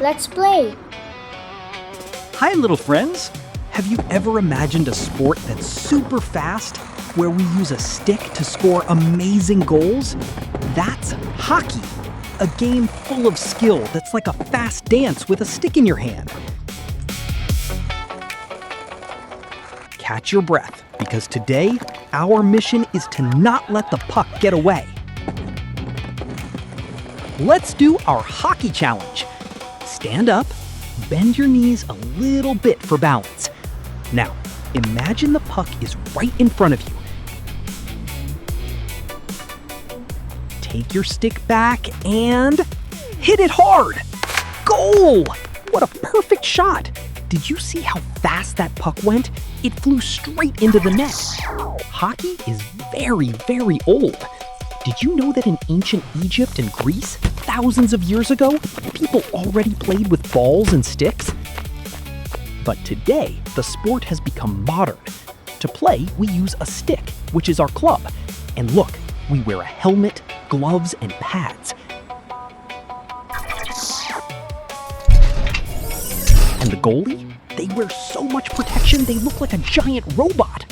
Let's play. Hi, little friends. Have you ever imagined a sport that's super fast, where we use a stick to score amazing goals? That's hockey, a game full of skill that's like a fast dance with a stick in your hand. Catch your breath, because today, our mission is to not let the puck get away. Let's do our hockey challenge. Stand up, bend your knees a little bit for balance. Now, imagine the puck is right in front of you. Take your stick back and hit it hard. Goal! What a perfect shot. Did you see how fast that puck went? It flew straight into the net. Hockey is very, very old. Did you know that in ancient Egypt and Greece, thousands of years ago, people already played with balls and sticks? But today, the sport has become modern. To play, we use a stick, which is our club. And look, we wear a helmet, gloves, and pads. And the goalie? They wear so much protection, they look like a giant robot.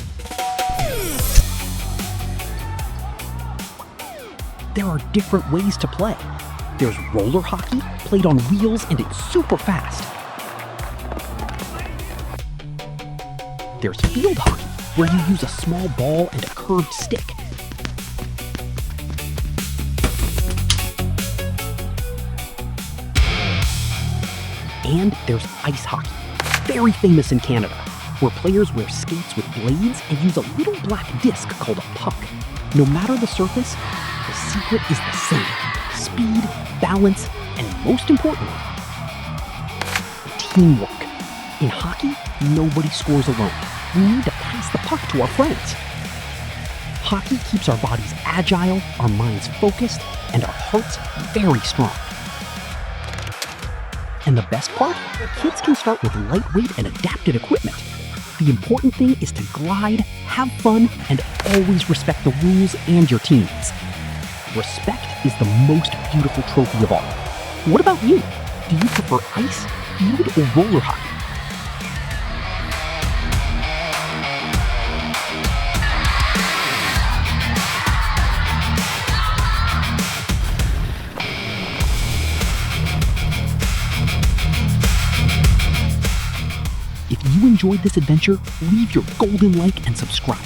There are different ways to play. There's roller hockey, played on wheels, and it's super fast. There's field hockey, where you use a small ball and a curved stick. And there's ice hockey, very famous in Canada, where players wear skates with blades and use a little black disc called a puck. No matter the surface, the secret is the same: speed, balance, and most importantly, teamwork. In hockey, nobody scores alone. We need to pass the puck to our friends. Hockey keeps our bodies agile, our minds focused, and our hearts very strong. And the best part? Kids can start with lightweight and adapted equipment. The important thing is to glide, have fun, and always respect the rules and your teammates. Respect is the most beautiful trophy of all. What about you? Do you prefer ice, field, or roller hockey? If you enjoyed this adventure, leave your golden like and subscribe.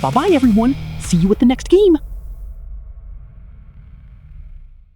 Bye-bye, everyone. See you at the next game.